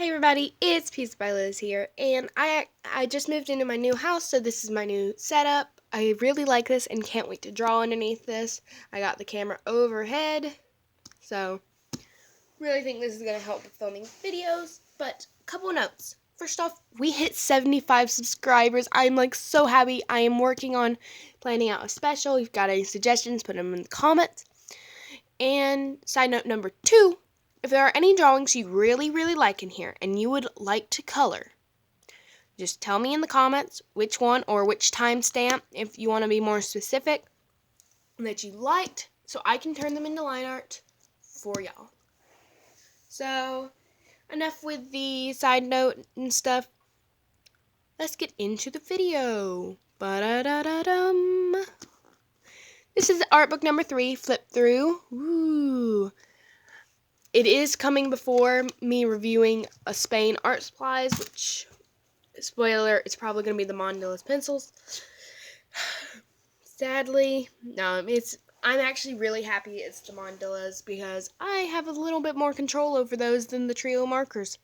Hey everybody, it's Peace by Liz here, and I just moved into my new house, so this is my new setup. I really like this and can't wait to draw underneath this. I got the camera overhead, so really think this is going to help with filming videos, but a couple notes. First off, we hit 75 subscribers. I'm so happy. I am working on planning out a special. If you've got any suggestions, put them in the comments. And side note number 2, if there are any drawings you really like in here and you would like to color, just tell me in the comments which one or which timestamp, if you want to be more specific, that you liked, so I can turn them into line art for y'all. So, enough with the side note and stuff. Let's get into the video. Ba-da-da-da-dum. This is art book number 3, flip through. Ooh. It is coming before me reviewing a Spain art supplies, which, spoiler, it's probably going to be the Mondelez pencils. Sadly, no, I'm actually really happy it's the Mondelez because I have a little bit more control over those than the trio markers.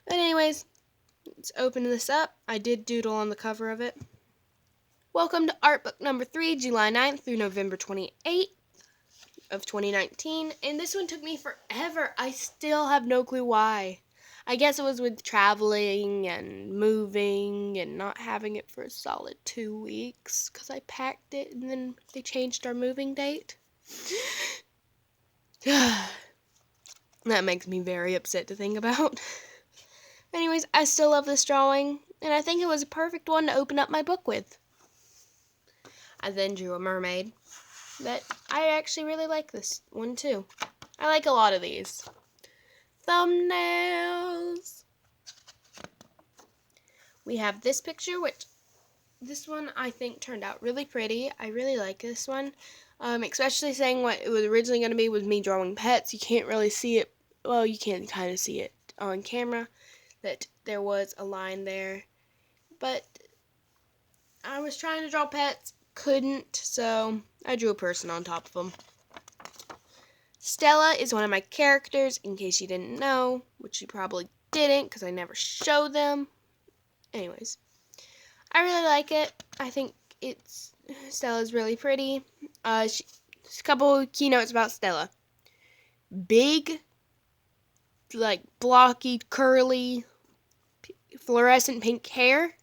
But anyways, let's open this up. I did doodle on the cover of it. Welcome to art book number 3, July 9th through November 28th. Of 2019, and this one took me forever. I still have no clue why. I guess it was with traveling and moving and not having it for a solid 2 weeks because I packed it and then they changed our moving date. That makes me very upset to think about. Anyways, I still love this drawing, and I think it was a perfect one to open up my book with. I then drew a mermaid. But I actually really like this one too. I like a lot of these. Thumbnails. We have this picture, which this one I think turned out really pretty. I really like this one. Especially saying what it was originally going to be was me drawing pets. You can't really see it. Well, you can kind of see it on camera that there was a line there. But I was trying to draw pets. Couldn't, so I drew a person on top of them. Stella is one of my characters, in case you didn't know, which you probably didn't, because I never show them. Anyways, I really like it. I think Stella's really pretty. A couple keynotes about Stella. Big, blocky, curly, fluorescent pink hair,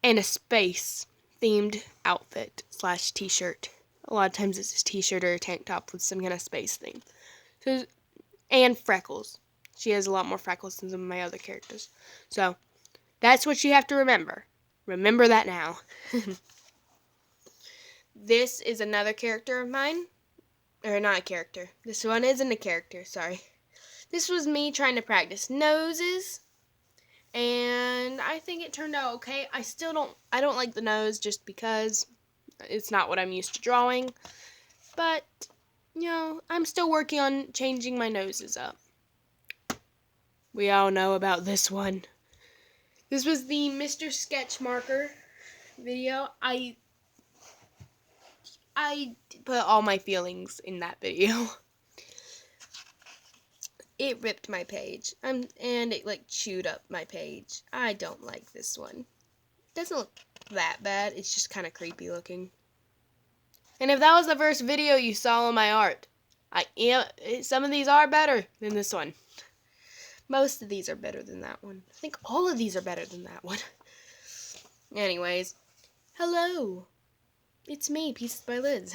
and a space themed outfit / t-shirt. A lot of times it's a t-shirt or a tank top with some kind of space theme. So, and freckles. She has a lot more freckles than some of my other characters. So, that's what you have to remember. Remember that now. This is another character of mine. Or not a character. This one isn't a character, sorry. This was me trying to practice noses. And I think it turned out okay. I don't like the nose just because it's not what I'm used to drawing. But, I'm still working on changing my noses up. We all know about this one. This was the Mr. Sketch marker video. I put all my feelings in that video. It ripped my page, and it chewed up my page. I don't like this one. It doesn't look that bad. It's just kind of creepy looking. And if that was the first video you saw on my art, some of these are better than this one. Most of these are better than that one. I think all of these are better than that one. Anyways, hello. It's me, Pieces by Liz.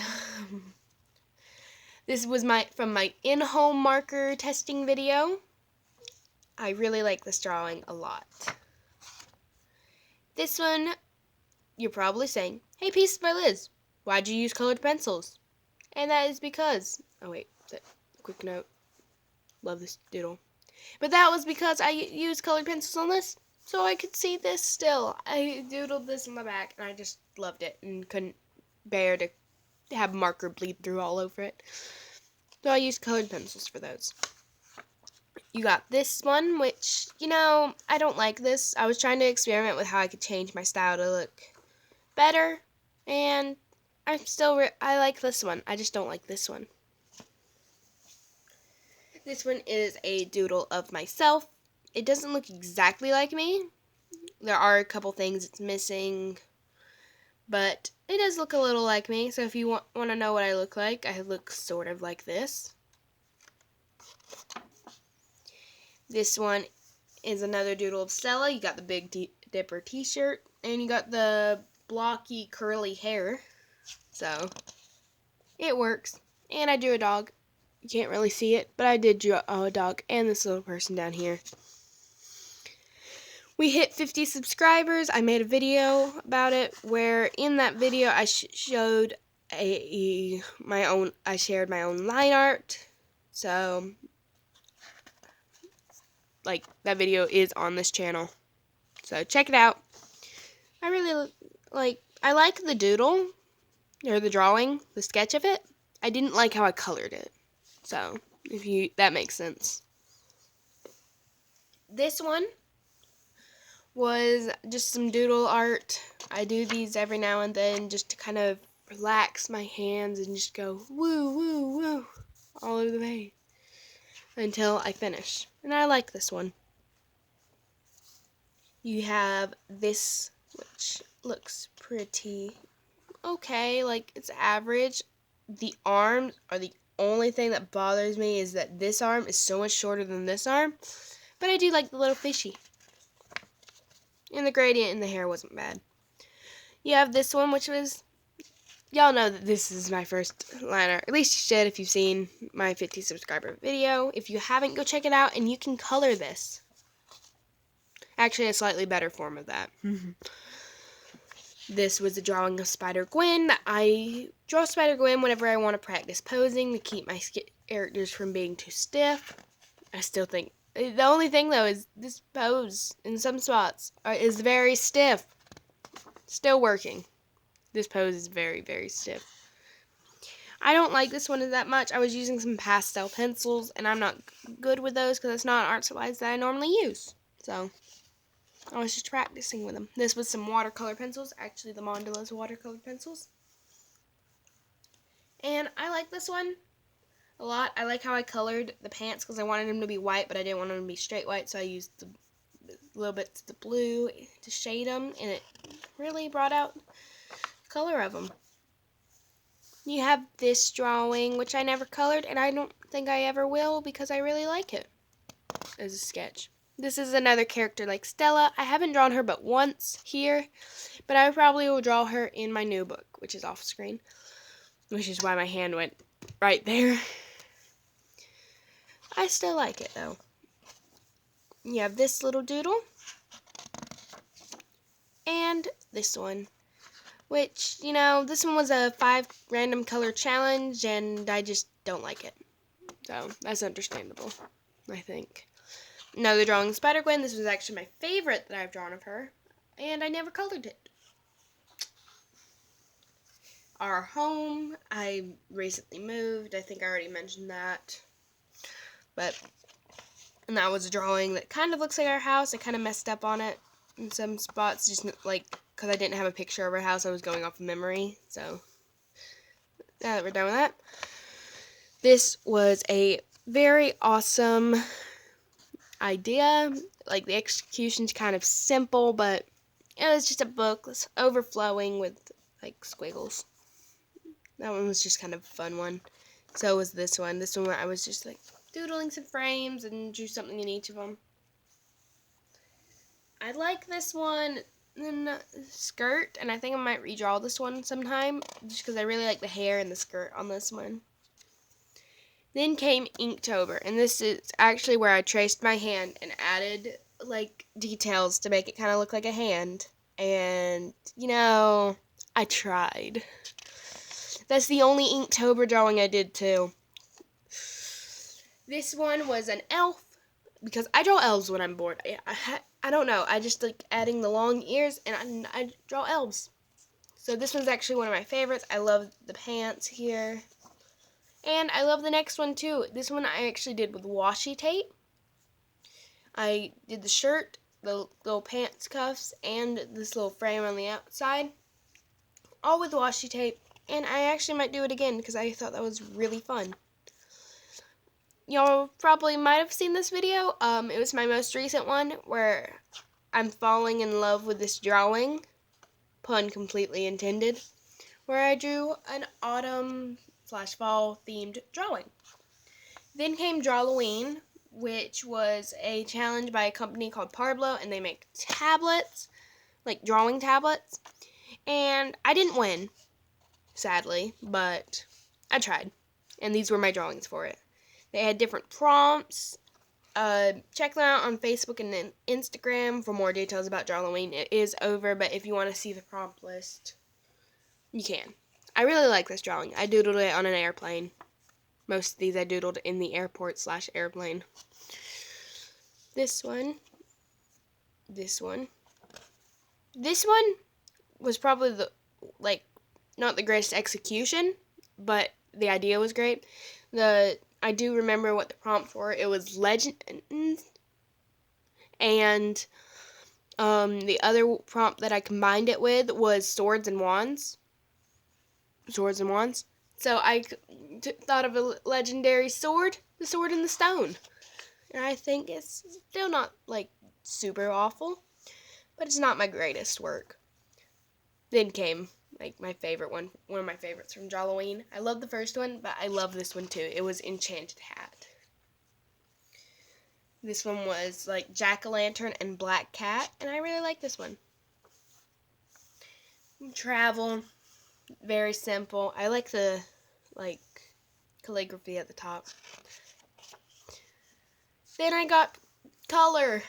This was from my in-home marker testing video. I really like this drawing a lot. This one, you're probably saying, hey, Pieces by Liz, why'd you use colored pencils? And that is because, quick note, love this doodle. But that was because I used colored pencils on this, so I could see this still. I doodled this on the back, and I just loved it, and couldn't bear to have marker bleed through all over it. So I used colored pencils for those. You got this one, which, I don't like this. I was trying to experiment with how I could change my style to look better, and I like this one. I just don't like this one. This one is a doodle of myself. It doesn't look exactly like me. There are a couple things it's missing, but it does look a little like me. So if you want to know what I look like, I look sort of like this. This one is another doodle of Stella. You got the Big Dipper t-shirt, and you got the blocky curly hair. So it works. And I drew a dog. You can't really see it, but I did draw a dog and this little person down here. We hit 50 subscribers. I made a video about it where in that video I showed I shared my own line art. So like that video is on this channel. So check it out. I really I like the doodle or the drawing, the sketch of it. I didn't like how I colored it. So, that makes sense. This one was just some doodle art. I do these every now and then just to kind of relax my hands and just go woo, woo, woo all over the way until I finish. And I like this one. You have this, which looks pretty okay, like it's average. The arms are the only thing that bothers me is that this arm is so much shorter than this arm. But I do like the little fishy. And the gradient in the hair wasn't bad. You have this one, which was... Y'all know that this is my first liner. At least you should if you've seen my 50 subscriber video. If you haven't, go check it out and you can color this. Actually, a slightly better form of that. This was a drawing of Spider-Gwen. I draw Spider-Gwen whenever I want to practice posing to keep my characters from being too stiff. I still think... The only thing, though, is this pose in some spots is very stiff. Still working. This pose is very, very stiff. I don't like this one that much. I was using some pastel pencils, and I'm not good with those because it's not art supplies that I normally use. So... I was just practicing with them. This was some watercolor pencils. Actually, the Mondelez watercolor pencils. And I like this one a lot. I like how I colored the pants because I wanted them to be white, but I didn't want them to be straight white, so I used the little bits of the blue to shade them, and it really brought out the color of them. You have this drawing, which I never colored, and I don't think I ever will because I really like it as a sketch. This is another character like Stella. I haven't drawn her but once here, but I probably will draw her in my new book, which is off screen, which is why my hand went right there. I still like it, though. You have this little doodle, and this one, which, you know, this one was a 5 random color challenge, and I just don't like it. So, that's understandable, I think. Another drawing of Spider-Gwen. This was actually my favorite that I've drawn of her, and I never colored it. Our home, I recently moved. I think I already mentioned that. And that was a drawing that kind of looks like our house. I kind of messed up on it in some spots, just like because I didn't have a picture of our house. I was going off of memory. So, now that we're done with that. This was a very awesome idea. Like, the execution's kind of simple, but it was just a book that's overflowing with, like, squiggles. That one was just kind of a fun one. So was this one. This one where I was just, like, doodling some frames and drew something in each of them. I like this one in the skirt, and I think I might redraw this one sometime, just because I really like the hair and the skirt on this one. Then came Inktober, and this is actually where I traced my hand and added, like, details to make it kind of look like a hand. And, you know, I tried. That's the only Inktober drawing I did, too. This one was an elf, because I draw elves when I'm bored. I don't know, I just like adding the long ears, and I draw elves. So this one's actually one of my favorites. I love the pants here. And I love the next one too. This one I actually did with washi tape. I did the shirt, the little pants cuffs, and this little frame on the outside. All with washi tape. And I actually might do it again because I thought that was really fun. y'all probably might have seen this video. It was my most recent one where I'm falling in love with this drawing, pun completely intended, where I drew an autumn/fall themed drawing. Then came Drawloween, which was a challenge by a company called Parblo, and they make tablets, like drawing tablets. And I didn't win, sadly, but I tried. And these were my drawings for it. They had different prompts. Check them out on Facebook and Instagram for more details about Drawloween. It is over, but if you want to see the prompt list, you can. I really like this drawing. I doodled it on an airplane. Most of these I doodled in the airport/airplane. This one. This one was probably not the greatest execution, but the idea was great. I do remember what the prompt for it was legend, and the other prompt that I combined it with was swords and wands. So I thought of a legendary sword, the Sword in the Stone. And I think it's still not, super awful, but it's not my greatest work. Then came, my favorite one of my favorites from Drawloween. I love the first one, but I love this one too. It was Enchanted Hat. This one was, Jack-o'-lantern and Black Cat, and I really like this one. Travel. Very simple. I like the, calligraphy at the top. Then I got color.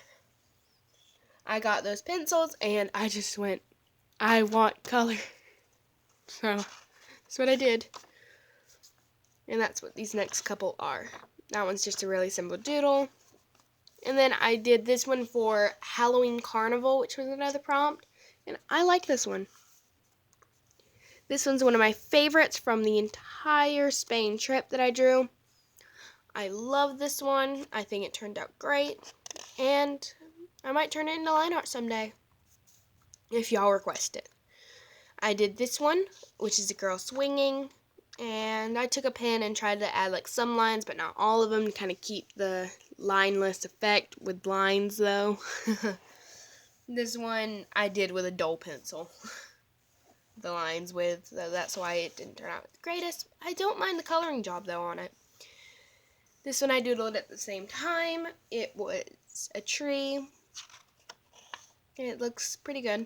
I got those pencils, and I just went, I want color. So, that's what I did. And that's what these next couple are. That one's just a really simple doodle. And then I did this one for Halloween Carnival, which was another prompt. And I like this one. This one's one of my favorites from the entire Spain trip that I drew. I love this one. I think it turned out great. And I might turn it into line art someday, if y'all request it. I did this one, which is a girl swinging. And I took a pen and tried to add some lines, but not all of them, to kind of keep the lineless effect with lines, though. This one I did with a dull pencil. The lines with, so that's why it didn't turn out the greatest. I don't mind the coloring job, though, on it. This one I doodled at the same time. It was a tree. It looks pretty good.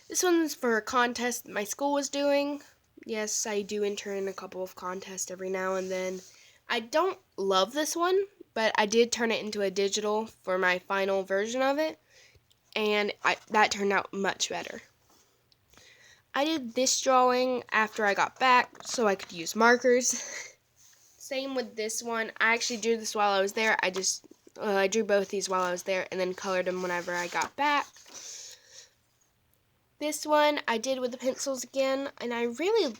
This one's for a contest that my school was doing. Yes, I do enter in a couple of contests every now and then. I don't love this one, but I did turn it into a digital for my final version of it, and that turned out much better. I did this drawing after I got back so I could use markers. Same with this one. I actually drew this while I was there. I drew both these while I was there and then colored them whenever I got back. This one I did with the pencils again, and I really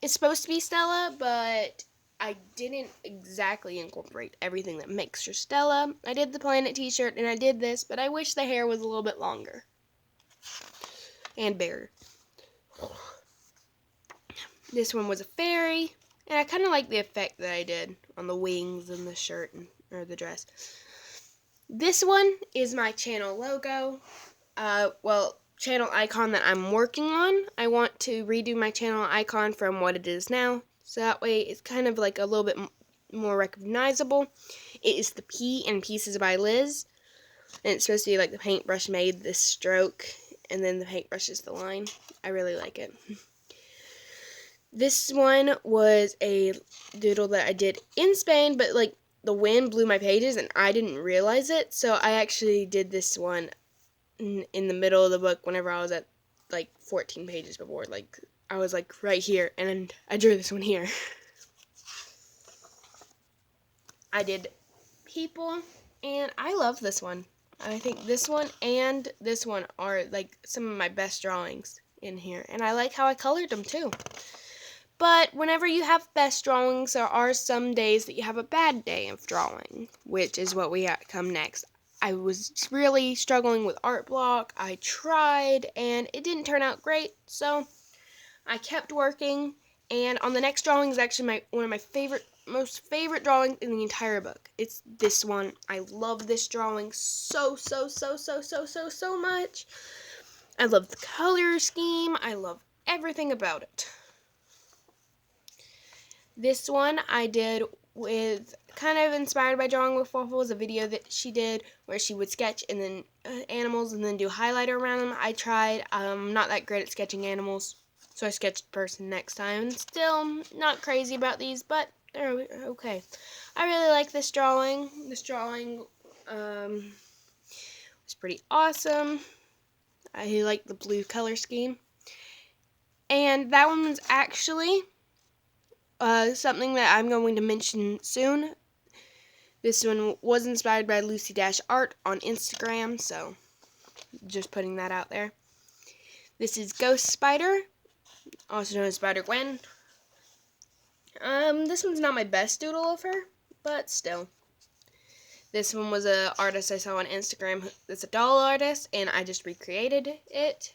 it's supposed to be Stella, but I didn't exactly incorporate everything that makes her Stella. I did the Planet t-shirt and I did this, but I wish the hair was a little bit longer and bigger. This one was a fairy, and I kind of like the effect that I did on the wings and the shirt or the dress. This one is my channel logo. Channel icon that I'm working on. I want to redo my channel icon from what it is now, so that way it's kind of a little bit more recognizable. It is the P in Pieces by Liz, and it's supposed to be the paintbrush made this stroke, and then the paintbrush is the line. I really like it. This one was a doodle that I did in Spain, but the wind blew my pages and I didn't realize it, so I actually did this one in the middle of the book whenever I was at 14 pages before. I was right here, and I drew this one here. I did people, and I love this one. I think this one and this one are some of my best drawings in here, and I like how I colored them too. But whenever you have best drawings, there are some days that you have a bad day of drawing, which is what we come next. I was really struggling with art block. I tried, and it didn't turn out great, so I kept working. And on the next drawing is actually one of my favorite most favorite drawing in the entire book. It's this one. I love this drawing so much. I love the color scheme. I love everything about it. This one I did with, kind of inspired by Drawing with Waffles, a video that she did where she would sketch and then animals and then do highlighter around them. I tried. I'm not that great at sketching animals, so I sketched a person next time. Still not crazy about these, but they're okay. I really like this drawing. This drawing was pretty awesome. I like the blue color scheme. And that one was actually something that I'm going to mention soon. This one was inspired by Lucy-Art on Instagram, so just putting that out there. This is Ghost Spider, also known as Spider-Gwen. This one's not my best doodle of her, but still. This one was an artist I saw on Instagram that's a doll artist, and I just recreated it.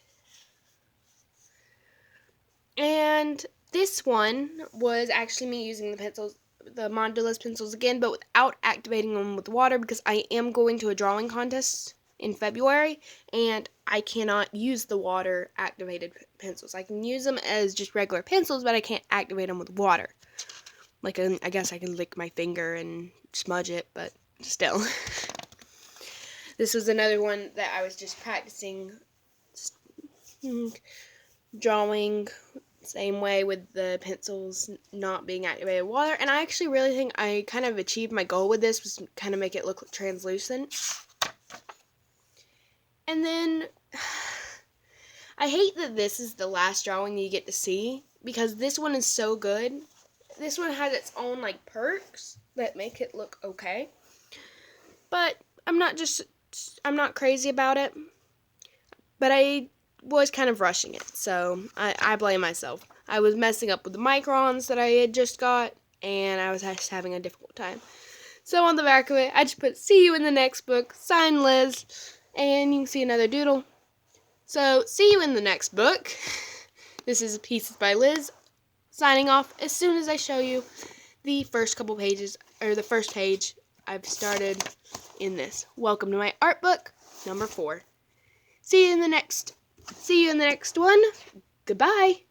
And this one was actually me using the pencils, the Mondelez pencils again, but without activating them with water, because I am going to a drawing contest in February, and I cannot use the water activated pencils. I can use them as just regular pencils, but I can't activate them with water. Like, I guess I can lick my finger and smudge it, but still. This was another one that I was just practicing drawing same way with the pencils not being activated with water, and I actually really think I kind of achieved my goal with this, was kind of make it look translucent. And then I hate that this is the last drawing you get to see, because this one is so good. This one has its own like perks that make it look okay, but I'm not crazy about it, but I was kind of rushing it, so I blame myself. I was messing up with the microns that I had just got, and I was just having a difficult time. So on the back of it, I just put, "See you in the next book, signed Liz," and you can see another doodle. So, see you in the next book. This is Pieces by Liz, signing off as soon as I show you the first couple pages, or the first page I've started in this. Welcome to my art book, number 4. See you in the next one. Goodbye.